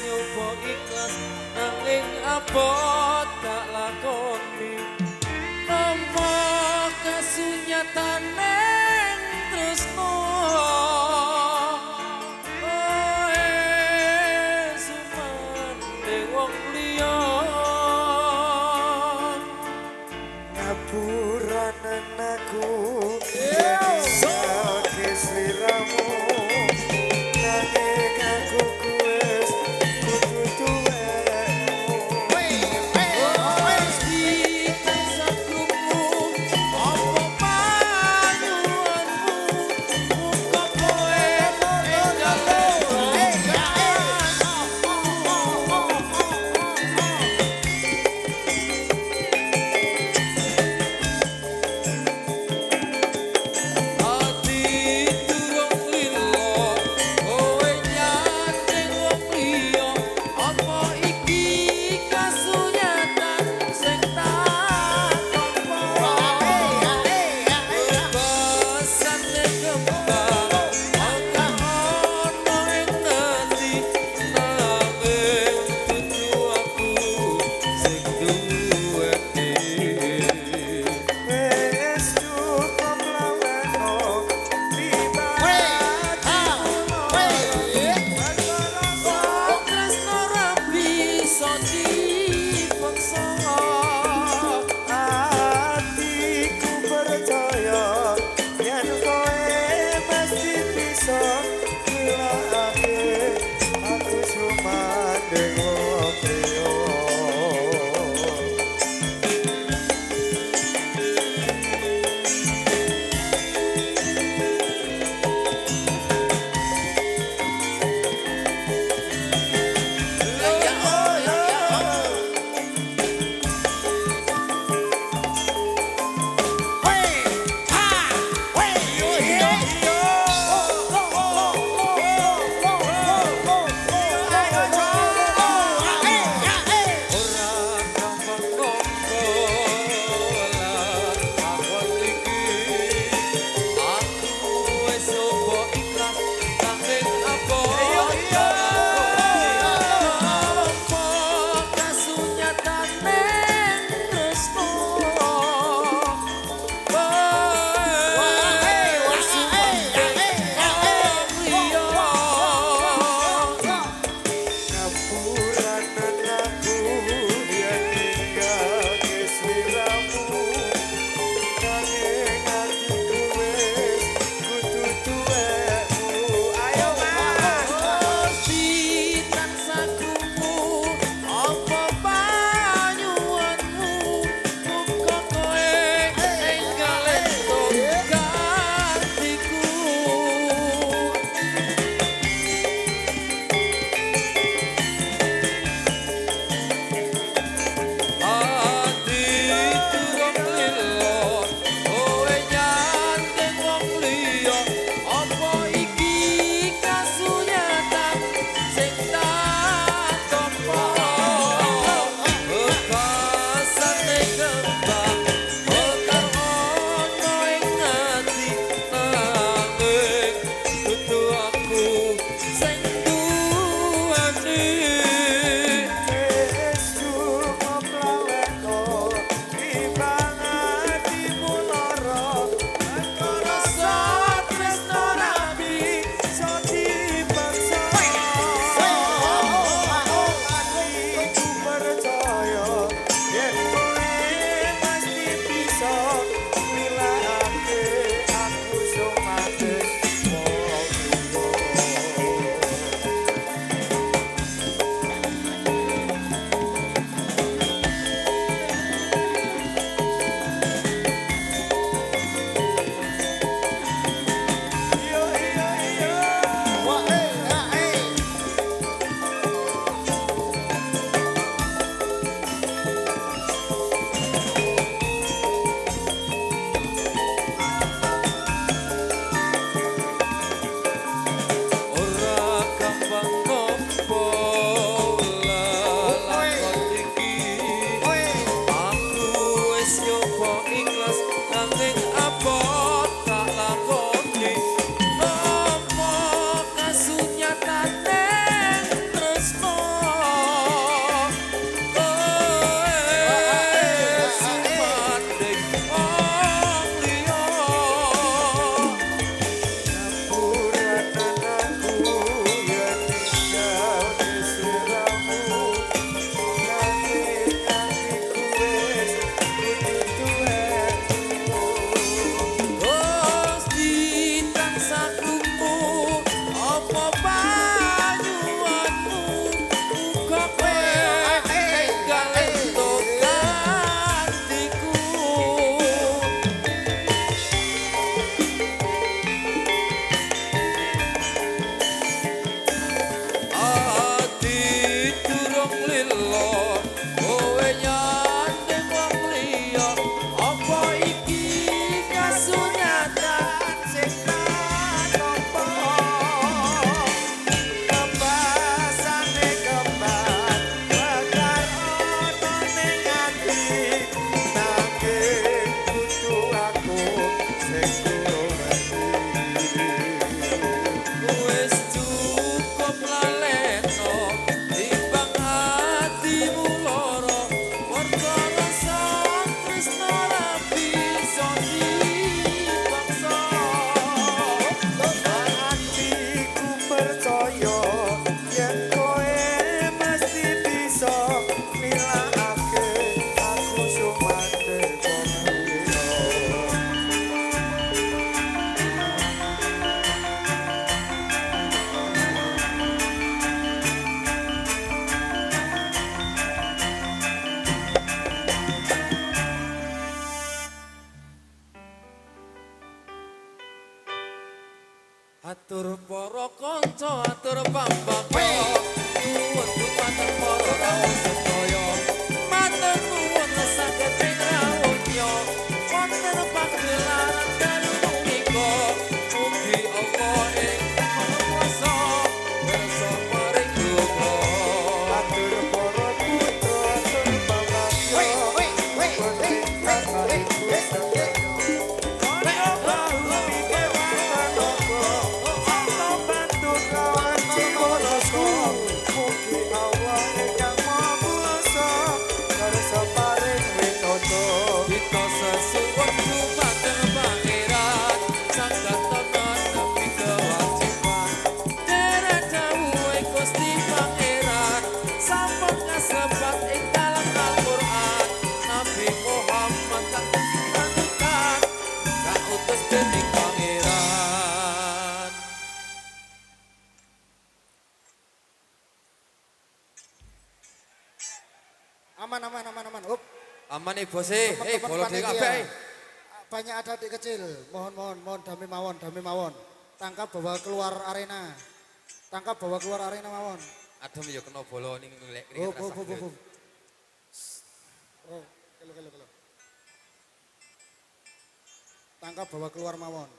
nyoba ikhlas nanging abot gak lakoni nampa kasunyatan neng tresno sumandeng wong liya ngapuranen aku jadi sliramu nanging aku kuwes kudu duwemu wis dikasih krungu apa payu kula atur pambaka nuwun dumateng para rawuh sedaya matur nuwun saged rinawunya wonten pagelaran dalu punika mugi Allah ingkang kuwasa kersa paring yoga Atur para putra atur pambakya Pentingkan hariku sedaya Ono bahu pikewan toko Ono bantu kawan jiwaraku Mugi Allah ingkang maha kuwasa Kersa paring winoto kita sesuwun dumateng pangeran saged nepi kewajiban derek dawuhe Gusti Pangeran sampun kasebat ing dalam Al-Qur'an Nabi Muhammad kanutan kautus dening pangeran. Aman, aman, aman, aman. Up. Aman nih bos bolo dhewe kabeh. Banyak ada adik kecil. Mohon dami mawon. Tangkap bawa keluar arena. Tangkap bawa keluar arena mawon. Adem ya kena bola ning lek Oh, kelo. Tangkap bawa keluar mawon.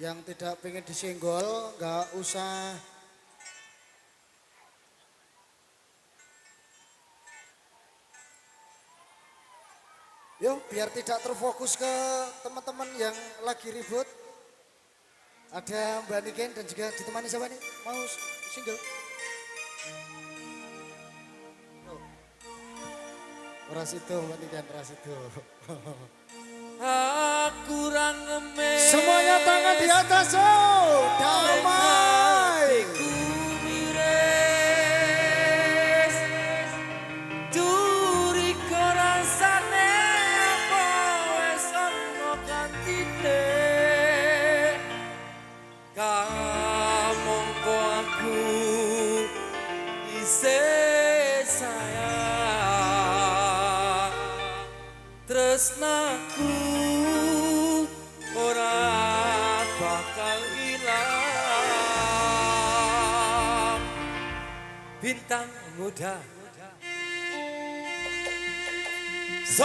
Yang tidak pengen disenggol, nggak usah. Yo, biar tidak terfokus ke teman-teman yang lagi ribut. Ada Mbak Niken dan juga ditemani siapa nih? Mau single? Ras itu Mbak Niken, ras itu. Aku ra ngemis Semuanya tangan di atas, oh, damai. Ku miris Curiga rasane apa wis ana gantine Kamangka aku isih sayang tresnaku ora bakal ilang bintang muda so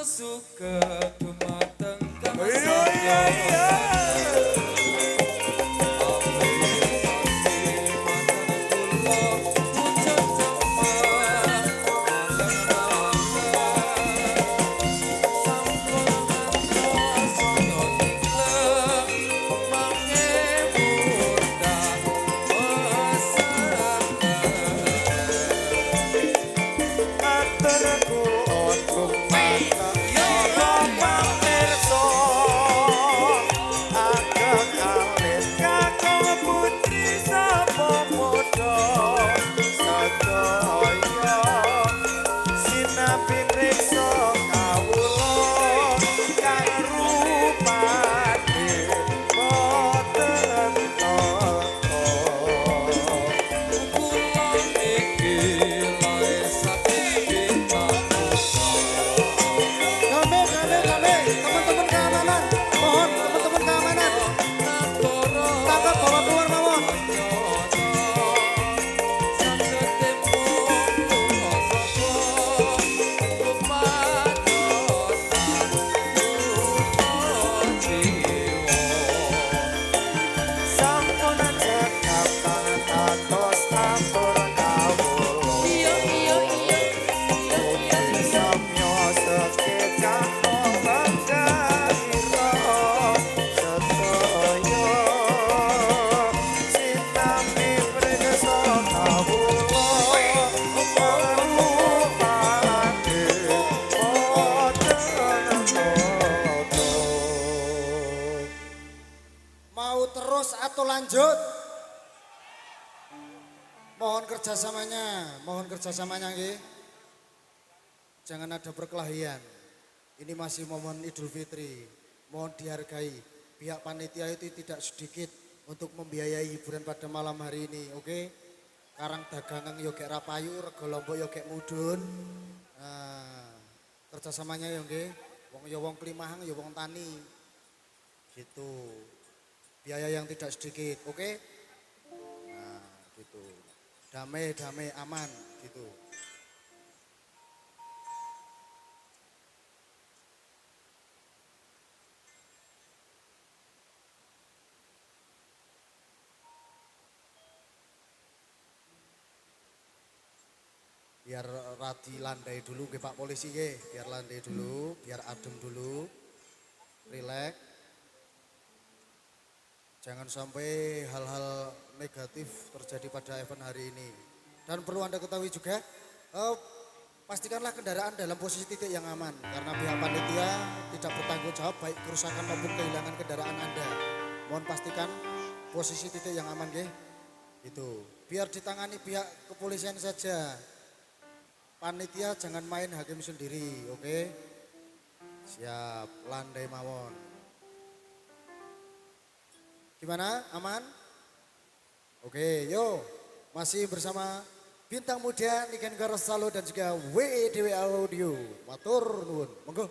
suka dumateng kang Iya iya iya. Aturku onku mata Yoga pamirsa Agak alit kakung putri sapa padha Sadaya sinapi reksa kawula kang rupane boten tata Teman-teman keamanan. Mohon teman-teman keamanan. Tangkap bawa keluar mawon. sampun cekap tangan atos atur kawula samyo sekecap panggaira sedaya sinambi preksa kawula rupane boten tata. Mau terus atau lanjut? Mohon kerjasamanya nggih. Jangan ada perkelahian. Ini masih momen Idul Fitri. Mohon dihargai. Pihak panitia itu tidak sedikit untuk membiayai hiburan pada malam hari ini, oke? Karang dagangan yo gek rapayu, rego lombok yo gek mudun. Nah, kerjasamanya ya nggih. Wong yo wong Klimahang yo wong tani. Gitu. Biaya yang tidak sedikit, oke? Nah, gitu. Damai, aman, gitu. Biar radi landai dulu ke Pak Polisi ke, biar landai dulu, biar adem dulu, rileks. Jangan sampai hal-hal negatif terjadi pada event hari ini. Dan perlu Anda ketahui juga, pastikanlah kendaraan dalam posisi titik yang aman. Karena pihak panitia tidak bertanggung jawab baik kerusakan maupun kehilangan kendaraan Anda. Mohon pastikan posisi titik yang aman, nggih. Itu. Biar ditangani pihak kepolisian saja. Panitia jangan main hakim sendiri, oke? Siap, landai mawon. Gimana? Aman? Oke, yo. Masih bersama Bintang Muda Niken Garosalo dan juga WEDW Audio. Matur nuwun. Monggo.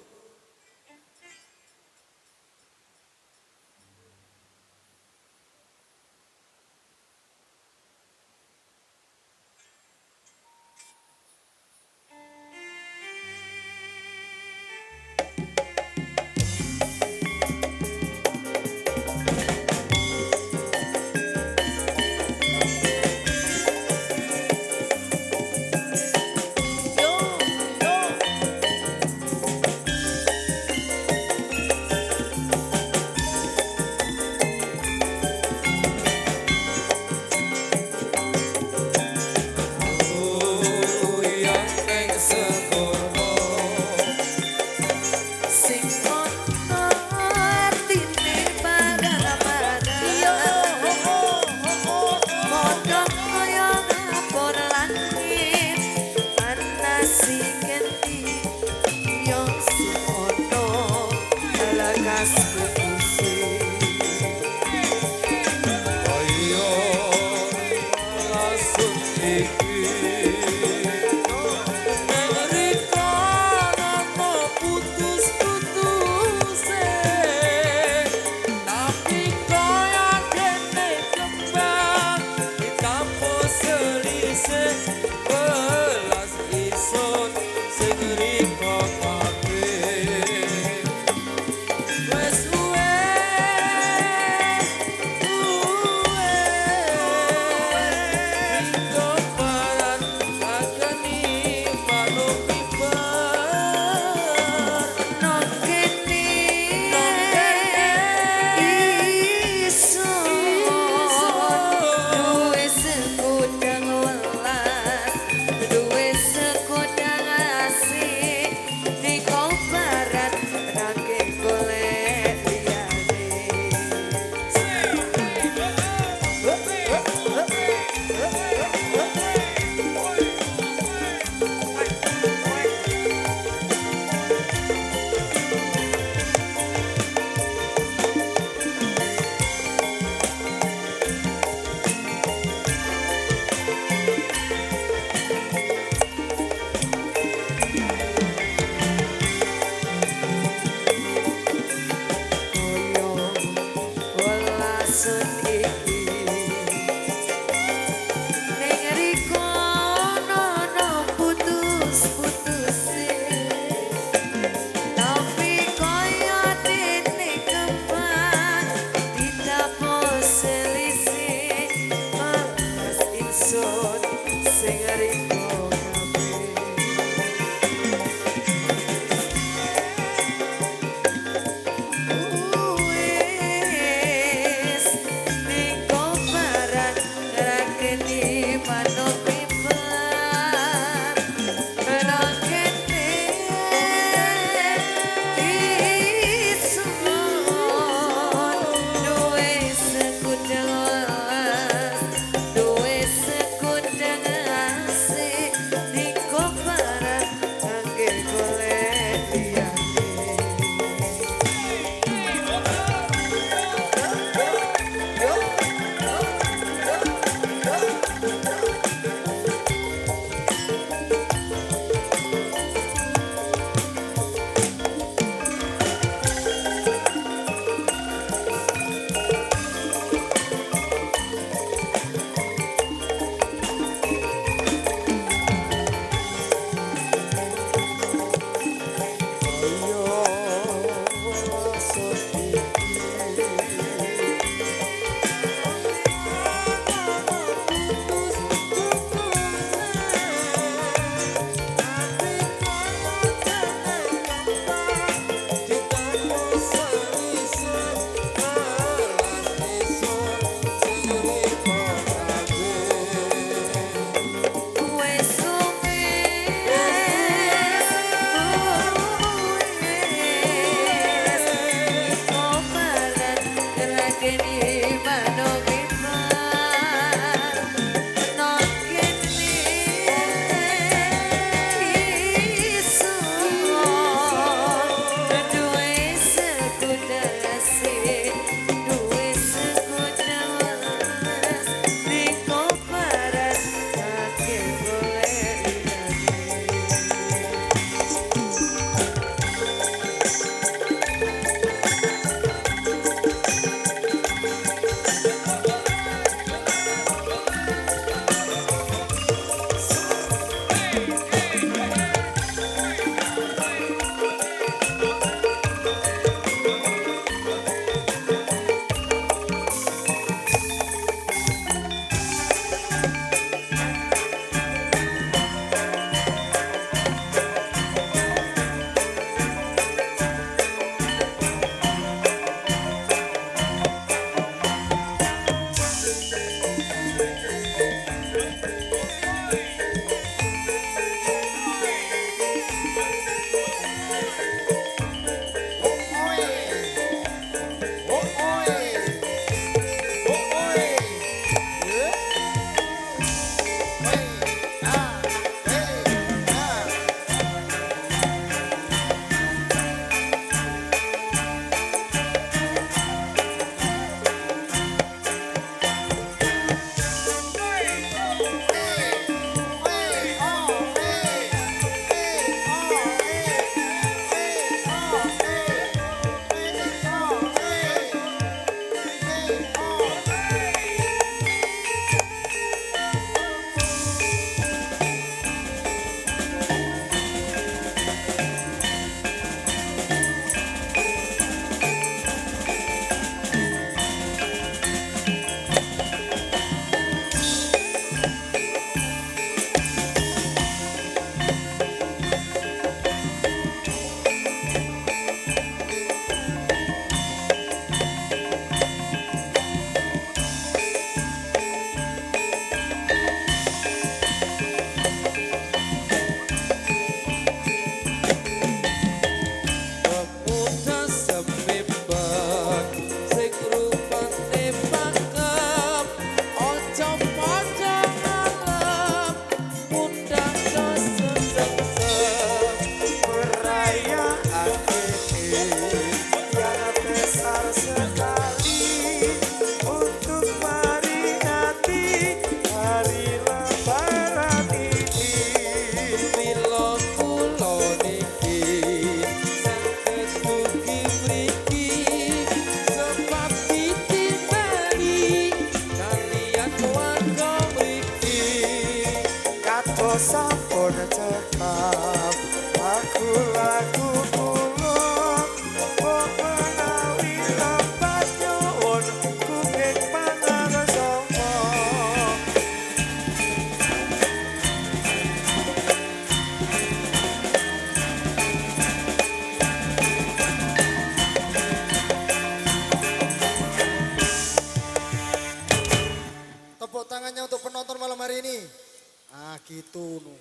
Nah gitu nu.